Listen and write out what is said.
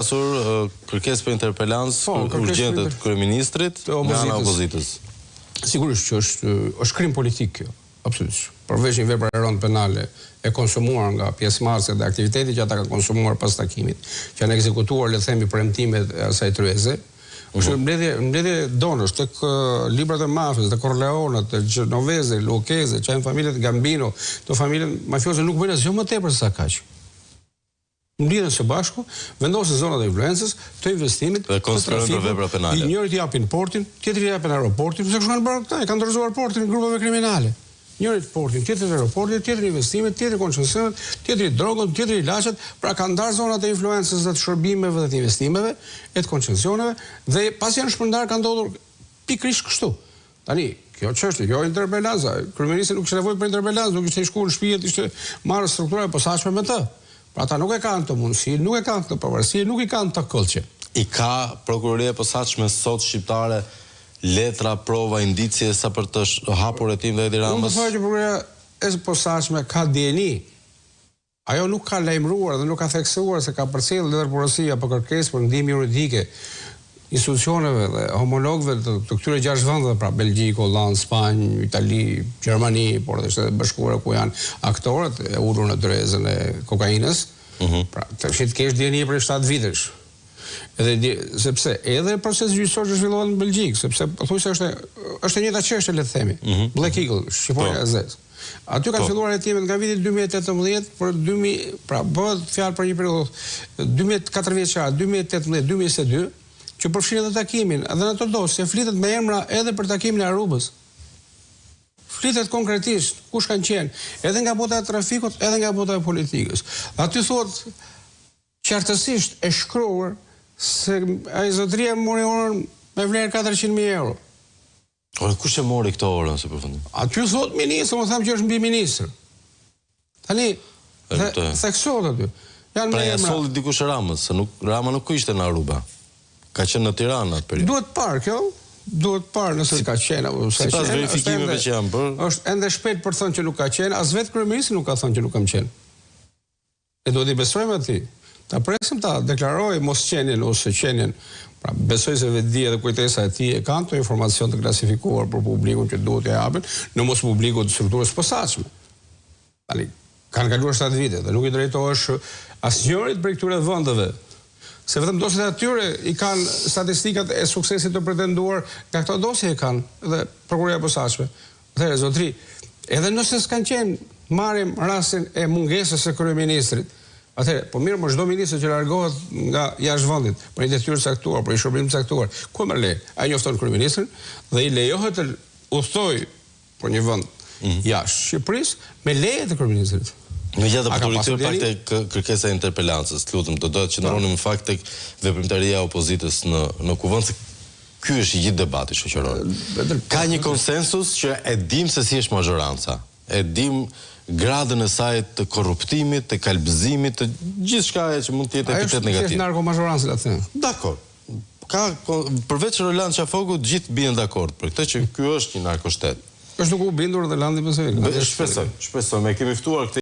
Kërkesë për interpelancë urgjente të kryeministrit nga ana e opozitës. Sigurisht që është krim politik kjo, absolutisht. Përveç një vepre e rëndë penale e konsumuar nga pjesëmarrësit dhe aktiviteti që ata kanë konsumuar pas takimit, që janë ekzekutuar, le të themi, premtimet e asaj tryeze, është mbledhje donësh tek librat e mafjes, të Corleone, të Genovese, Lucchese, që janë familjet Gambino, të familjen mafioze nuk bëjnë asgjë më tepër se sa kaq. Mbledhen së bashku, vendosin zonat e influencës, të investimit, të konstruojnë për vepra penale. Njëri t'i japin portin, tjetri t'i japin aeroportin, se kush kanë bërë këta, kanë dorëzuar portin grupeve kriminale. Njëri portin, tjetri aeroportin, tjetri investimet, tjetri koncesionet, tjetri drogën, tjetri ilaçet, pra kanë ndarë zonat e influencës dhe të shërbimeve dhe të investimeve, e të koncesioneve, dhe pas janë shpërndar kanë ndodhur pikërisht kështu. Tani, kjo çështje, jo interpelanca, kryeministri nuk kishte nevojë për interpelancë, nuk ishte shkuar në shtëpi, ishte marrë struktura e posaçme me të. Pra ata nuk e kanë të mundësi, nuk e kanë të pavarësi, nuk i kanë të këllqe. I ka prokuroria e posaçme sot shqiptare letra, prova, indicie sa për të hapur hetim dhe Edi Ramës? Unë të thoj që prokuroria e posaçme ka dieni. Ajo nuk ka lajmëruar dhe nuk ka theksuar se ka përcjellë letër porosia apo kërkesë për ndihmë juridike institucioneve dhe homologëve të këtyre 6 vendeve, pra Belgjikë, Hollandë, Spanjë, Itali, Gjermani, por edhe Shtetet Bashkuara ku janë aktorët e ulur në dryezën e kokainës. Pra, të fshit kesh dieni për 7 vitesh. Sepse edhe procesi gjyqësor që zhvillohet në Belgjikë, sepse thuajse është e njëjta çështje, le të themi. Black Eagle, Shqiporia e Zezë. Aty kanë filluar hetimet nga viti 2018 për 2000, pra bëhet fjalë për një periudhë 2004 vjeçare, 2018, 2022. Që përfshin edhe takimin, edhe në të dosje, flitet me emra edhe për takimin e Arubës. Flitet konkretisht, kush kanë qenë, edhe nga bota e trafikut, edhe nga bota e politikës. Aty thot, qartësisht e shkruar, se ai zotëria mori orën me vlerë 400.000 euro. Kush e mori këto orën, se përfundim? Aty thot ministri, më thamë që është mbi ministër. Tani, theksohet aty. Pra ja solli dikush Ramës, se Rama nuk ishte në Aruba. Ka qenë në Tiranë atë periudhë. Duhet parë kjo, duhet parë nëse ka qenë apo s'ka qenë. Sipas verifikimeve që janë bërë, është ende shpejt për thënë që nuk ka qenë, as vetë kryeministri nuk ka thënë që nuk kam qenë. E duhet i besojmë atij. Ta presim ta deklarojë mos qenien ose qenien. Pra besoj se vetë dhe kujtesa e tij e kanë të informacion të klasifikuar për publikun që duhet t'i japin, në mos publikut të strukturës posaçme. Tani kanë kaluar 7 vite dhe nuk i drejtohesh asnjërit prej këtyre vendeve. Se vetëm dosjet e atyre i kanë statistikat e suksesit të pretenduar, nga këto dosje e kanë edhe prokuroria e posaçme. Atëherë zotëri, edhe nëse s'kan qenë marrim rastin e mungesës së kryeministrit. Atëherë, po mirë, çdo ministër që largohet nga jashtë vendit për një detyrë caktuar, për një shërbim caktuar, ku më le? Ai njofton kryeministrin dhe i lejohet të udhtoj për një vend jashtë Shqipërisë me leje të kryeministrit. Në gjatë përturitur pak të kërkesa e interpelancës, të lutem, do të qëndronim në fakt tek veprimtaria e opozitës në kuvend, se ky është i gjithë debati shoqëror. Ka një konsensus që e dim se si është mazhoranca, e dim gradën e saj të korruptimit, të kalbëzimit, të gjithçka që mund të jetë epitet negativ. Është narkomazhorancë, le të them. Dakor. Ka përveç Roland Çafoku, të gjithë bien dakord për këtë që ky është një narkoshtet. Është duke u bindur dhe Landi Besoj. Shpresoj, me kemi ftuar